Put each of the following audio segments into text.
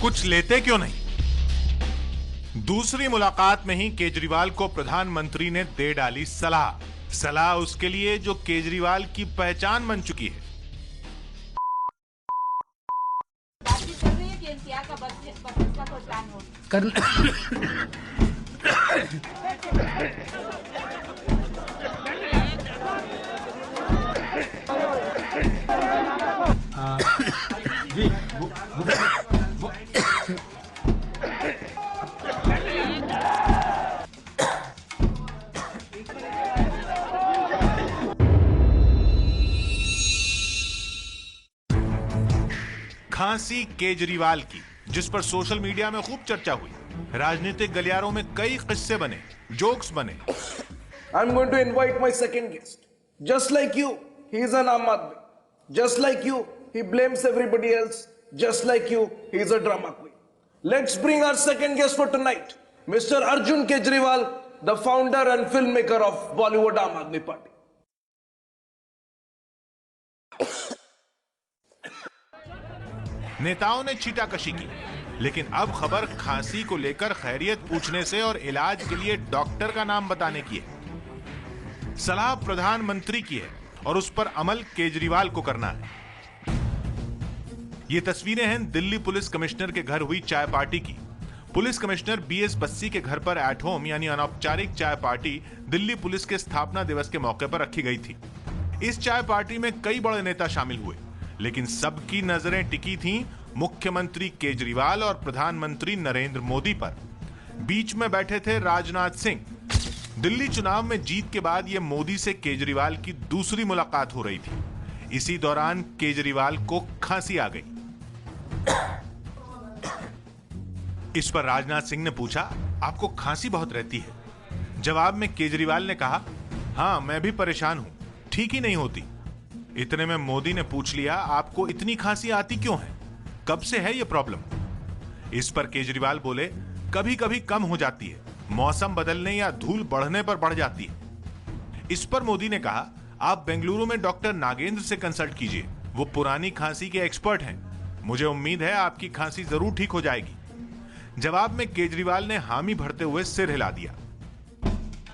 कुछ लेते क्यों नहीं? दूसरी मुलाकात में ही केजरीवाल को प्रधानमंत्री ने दे डाली सलाह उसके लिए जो केजरीवाल की पहचान बन चुकी है। खांसी केजरीवाल की, जिस पर सोशल मीडिया में खूब चर्चा हुई, राजनीतिक गलियारों में कई किस्से बने, जोक्स बने। I'm going to invite my second guest. Just like you, he is an Aam Aadmi. Just like you, he blames everybody else. Just like you, he is a drama queen. Let's bring our second guest for tonight, Mr. Arjun Kejriwal, the founder and filmmaker of Bollywood Aam Aadmi Party. नेताओं ने छीटाकशी की, लेकिन अब खबर खांसी को लेकर खैरियत पूछने से और इलाज के लिए डॉक्टर का नाम बताने की है। सलाह प्रधानमंत्री की है और उस पर अमल केजरीवाल को करना है। ये तस्वीरें हैं दिल्ली पुलिस कमिश्नर के घर हुई चाय पार्टी की। पुलिस कमिश्नर BS बस्सी के घर पर एट होम यानी अनौपचारिक चाय पार्टी दिल्ली पुलिस के स्थापना दिवस के मौके पर रखी गई थी। इस चाय पार्टी में कई बड़े नेता शामिल हुए, लेकिन सबकी नजरें टिकी थीं मुख्यमंत्री केजरीवाल और प्रधानमंत्री नरेंद्र मोदी पर। बीच में बैठे थे राजनाथ सिंह। दिल्ली चुनाव में जीत के बाद यह मोदी से केजरीवाल की दूसरी मुलाकात हो रही थी। इसी दौरान केजरीवाल को खांसी आ गई। इस पर राजनाथ सिंह ने पूछा, आपको खांसी बहुत रहती है? जवाब में केजरीवाल ने कहा, हां, मैं भी परेशान हूं, ठीक ही नहीं होती। इतने में मोदी ने पूछ लिया, आपको इतनी खांसी आती क्यों है? कब से है ये प्रॉब्लम? इस पर केजरीवाल बोले, कभी कभी कम हो जाती है, मौसम बदलने या धूल बढ़ने पर बढ़ जाती है। इस पर मोदी ने कहा, आप बेंगलुरु में डॉक्टर नागेंद्र से कंसल्ट कीजिए, वो पुरानी खांसी के एक्सपर्ट हैं। मुझे उम्मीद है आपकी खांसी जरूर ठीक हो जाएगी। जवाब में केजरीवाल ने हामी भरते हुए सिर हिला दिया।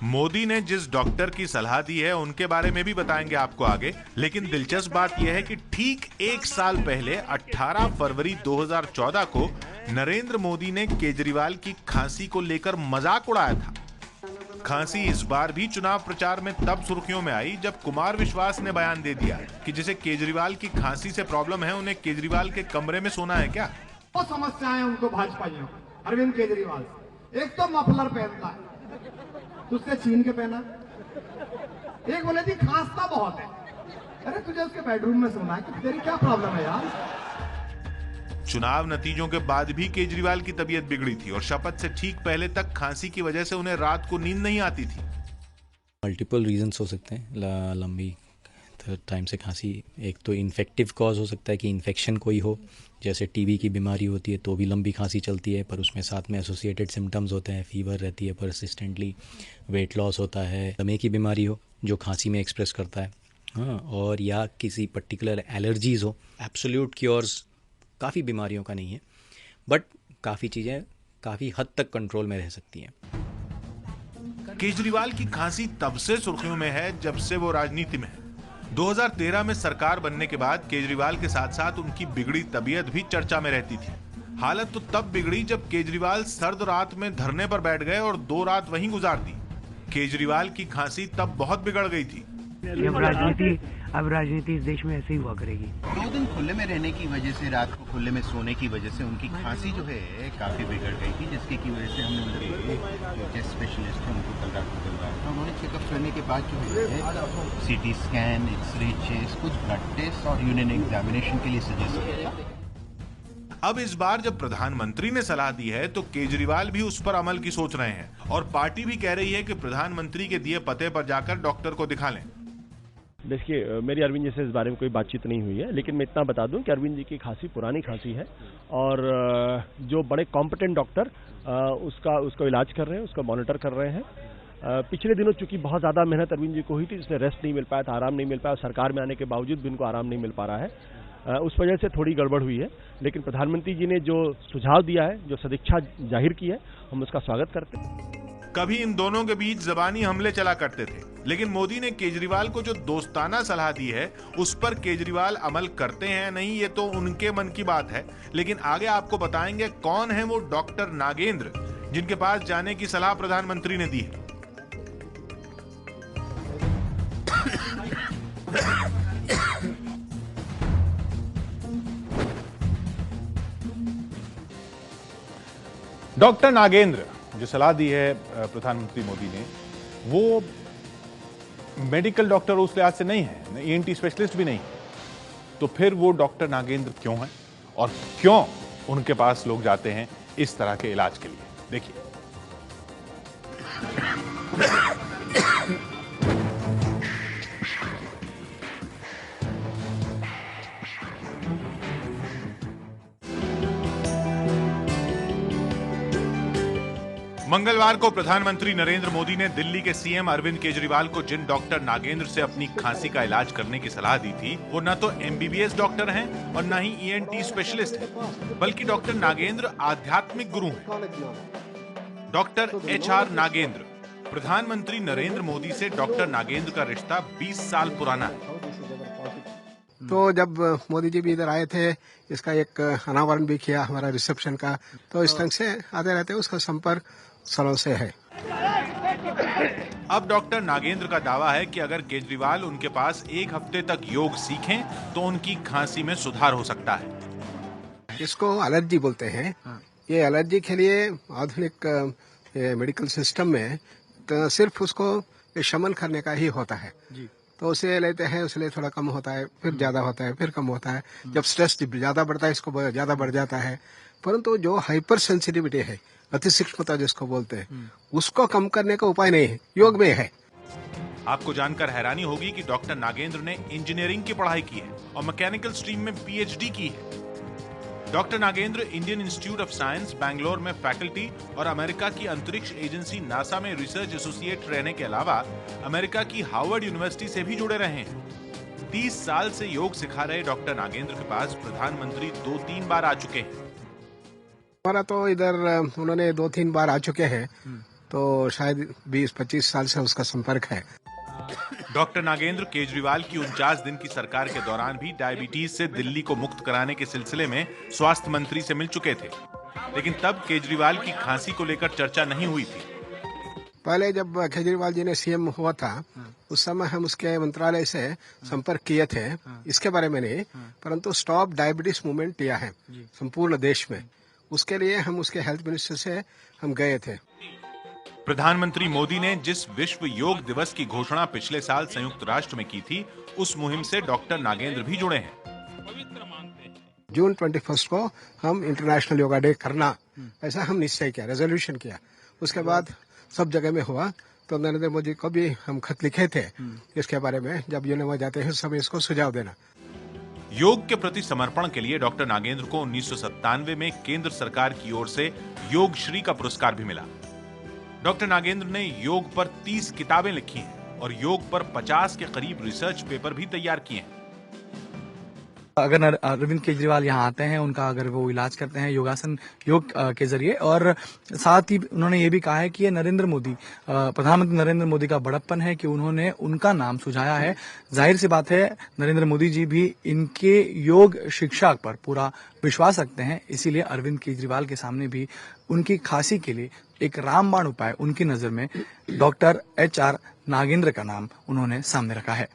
मोदी ने जिस डॉक्टर की सलाह दी है उनके बारे में भी बताएंगे आपको आगे, लेकिन दिलचस्प बात यह है कि ठीक एक साल पहले 18 फरवरी 2014 को नरेंद्र मोदी ने केजरीवाल की खांसी को लेकर मजाक उड़ाया था। खांसी इस बार भी चुनाव प्रचार में तब सुर्खियों में आई जब कुमार विश्वास ने बयान दे दिया कि जिसे केजरीवाल की खांसी से प्रॉब्लम है, उन्हें केजरीवाल के कमरे में सोना है क्या? वो समस्याएं उनको भाजपाइयों अरविंद केजरीवाल, एक तो मफलर पहनता है, दूसरे छीन के पहना। एक बोले थी खांसता बहुत है, अरे तुझे उसके बेडरूम में सोना है कि तेरी क्या प्रॉब्लम है यार? चुनाव नतीजों के बाद भी केजरीवाल की तबीयत बिगड़ी थी और शपथ से ठीक पहले तक खांसी की वजह से उन्हें रात को नींद नहीं आती थी। मल्टीपल रीजंस हो सकते हैं लंबी टाइम से खांसी। एक तो इन्फेक्टिव कॉज हो सकता है कि इन्फेक्शन कोई हो, जैसे टीबी की बीमारी होती है तो भी लंबी खांसी चलती है, पर उसमें साथ में एसोसिएटेड सिम्टम्स होते हैं, फीवर रहती है परसिस्टेंटली, वेट लॉस होता है। दमे की बीमारी हो जो खांसी में एक्सप्रेस करता है, हाँ, और या किसी पर्टिकुलर एलर्जीज़ हो। एब्सोल्यूट क्योर्स काफ़ी बीमारियों का नहीं है, बट काफ़ी चीज़ें काफ़ी हद तक कंट्रोल में रह सकती हैं। केजरीवाल की खांसी तब से सुर्खियों में है जब से वो राजनीति में है। 2013 में सरकार बनने के बाद केजरीवाल के साथ साथ उनकी बिगड़ी तबीयत भी चर्चा में रहती थी। हालत तो तब बिगड़ी जब केजरीवाल सर्द रात में धरने पर बैठ गए और 2 रात वहीं गुजार दी। केजरीवाल की खांसी तब बहुत बिगड़ गई थी। अब राजनीति इस देश में ऐसे ही हुआ करेगी। 2 दिन खुले में रहने की वजह से, रात को खुले में सोने की वजह से उनकी खांसी जो है काफी बिगड़ गई थी, जिसकी की वजह से हमने उनके जो चेस्ट स्पेशलिस्ट थे उनको कल रात को बुलवाया था। उन्होंने चेकअप करने के बाद जो है CT स्कैन, एक्सरे, चेस्ट, कुछ ब्लड टेस्ट और यूरिन एग्जामिनेशन के लिए सजेस्ट किया था। अब इस बार जब प्रधानमंत्री ने सलाह दी है तो केजरीवाल भी उस पर अमल की सोच रहे हैं और पार्टी भी कह रही है कि प्रधानमंत्री के दिए पते पर जाकर डॉक्टर को दिखा लें। देखिए, मेरी अरविंद जी से इस बारे में कोई बातचीत नहीं हुई है, लेकिन मैं इतना बता दूं कि अरविंद जी की खांसी पुरानी खांसी है और जो बड़े कॉम्पिटेंट डॉक्टर उसका इलाज कर रहे हैं, उसका मॉनिटर कर रहे हैं। पिछले दिनों चूंकि बहुत ज़्यादा मेहनत अरविंद जी को हुई थी, इसलिए रेस्ट नहीं मिल पाया था, आराम नहीं मिल पाया। सरकार में आने के बावजूद भी उनको आराम नहीं मिल पा रहा है। उस वजह से थोड़ी गड़बड़ हुई है। लेकिन प्रधानमंत्री जी ने जो सुझाव दिया है, जो सदिच्छा जाहिर की है, हम उसका स्वागत करते हैं। कभी इन दोनों के बीच जबानी हमले चला करते थे, लेकिन मोदी ने केजरीवाल को जो दोस्ताना सलाह दी है उस पर केजरीवाल अमल करते हैं या नहीं, ये तो उनके मन की बात है। लेकिन आगे आपको बताएंगे कौन है वो डॉक्टर नागेंद्र जिनके पास जाने की सलाह प्रधानमंत्री ने दी है। डॉक्टर नागेंद्र जो सलाह दी है प्रधानमंत्री मोदी ने, वो मेडिकल डॉक्टर उस लिहाज से नहीं है, ईएनटी स्पेशलिस्ट भी नहीं। तो फिर वो डॉक्टर नागेंद्र क्यों है और क्यों उनके पास लोग जाते हैं इस तरह के इलाज के लिए, देखिए। मंगलवार को प्रधानमंत्री नरेंद्र मोदी ने दिल्ली के सीएम अरविंद केजरीवाल को जिन डॉक्टर नागेंद्र से अपनी खांसी का इलाज करने की सलाह दी थी, वो न तो एमबीबीएस डॉक्टर हैं और न ही ईएनटी स्पेशलिस्ट हैं, बल्कि डॉक्टर नागेंद्र आध्यात्मिक गुरु हैं। Doctor HR Nagendra. प्रधानमंत्री नरेंद्र मोदी से डॉक्टर नागेंद्र का रिश्ता 20 साल पुराना है। तो जब मोदी जी भी इधर आए थे, इसका एक अनावरण भी किया हमारा रिसेप्शन का, तो इस ढंग से आते रहते, उसका संपर्क सालों से है। अब डॉक्टर नागेंद्र का दावा है कि अगर केजरीवाल उनके पास एक हफ्ते तक योग सीखें तो उनकी खांसी में सुधार हो सकता है। इसको एलर्जी बोलते हैं। ये एलर्जी के लिए आधुनिक मेडिकल सिस्टम में तो सिर्फ उसको शमन करने का ही होता है। तो उसे लेते हैं, उसलिए थोड़ा कम होता है, फिर ज्यादा होता है, फिर कम होता है। जब स्ट्रेस ज्यादा बढ़ता है, इसको ज्यादा बढ़ जाता है। परंतु जो हाइपर सेंसिटिविटी है, अति सूक्ष्मता जिसको बोलते हैं, उसको कम करने का उपाय नहीं है, योग में है। आपको जानकर हैरानी होगी कि डॉक्टर नागेंद्र ने इंजीनियरिंग की पढ़ाई की है और मैकेनिकल स्ट्रीम में पीएचडी की है। Doctor Nagendra Indian institute of science Bangalore में फैकल्टी और अमेरिका की अंतरिक्ष एजेंसी नासा में रिसर्च एसोसिएट रहने के अलावा अमेरिका की हार्वर्ड यूनिवर्सिटी से भी जुड़े रहे हैं। 30 साल से योग सिखा रहे डॉक्टर नागेंद्र के पास प्रधानमंत्री 2-3 बार आ चुके हैं। हमारा तो इधर उन्होंने 2-3 बार आ चुके हैं, तो शायद 20-25 साल से उसका संपर्क है। डॉक्टर नागेंद्र केजरीवाल की 49 दिन की सरकार के दौरान भी डायबिटीज से दिल्ली को मुक्त कराने के सिलसिले में स्वास्थ्य मंत्री से मिल चुके थे, लेकिन तब केजरीवाल की खांसी को लेकर चर्चा नहीं हुई थी। पहले जब केजरीवाल जी ने सीएम हुआ था, उस समय हम उसके मंत्रालय से संपर्क किए थे, इसके बारे में नहीं, परंतु स्टॉप डायबिटीज मूवमेंट लिया है संपूर्ण देश में। उसके लिए हम उसके हेल्थ मिनिस्टर से हम गए थे। प्रधानमंत्री मोदी ने जिस विश्व योग दिवस की घोषणा पिछले साल संयुक्त राष्ट्र में की थी, उस मुहिम से डॉक्टर नागेंद्र भी जुड़े हैं। जून 21 को हम इंटरनेशनल योगा डे करना, ऐसा हम निश्चय किया, रेजोल्यूशन किया। उसके बाद सब जगह में हुआ, तो नरेंद्र मोदी को भी हम खत लिखे थे इसके बारे में, जब यूनिवर्सिटी जाते हैं उस समय इसको सुझाव देना। योग के प्रति समर्पण के लिए डॉक्टर नागेंद्र को 1997 में केंद्र सरकार की ओर से योग श्री का पुरस्कार भी मिला। डॉक्टर नागेंद्र ने योग पर 30 किताबें लिखी हैं और योग पर 50 के करीब रिसर्च पेपर भी तैयार किए हैं। अगर अरविंद केजरीवाल यहाँ आते हैं, उनका अगर वो इलाज करते हैं योगासन योग के जरिए, और साथ ही उन्होंने ये भी कहा है कि ये नरेंद्र मोदी, प्रधानमंत्री नरेंद्र मोदी का बड़प्पन है कि उन्होंने उनका नाम सुझाया है। जाहिर सी बात है, नरेंद्र मोदी जी भी इनके योग शिक्षा पर पूरा विश्वास रखते हैं, इसीलिए अरविंद केजरीवाल के सामने भी उनकी खांसी के लिए एक रामबाण उपाय उनकी नजर में डॉक्टर एचआर नागेंद्र का नाम उन्होंने सामने रखा है।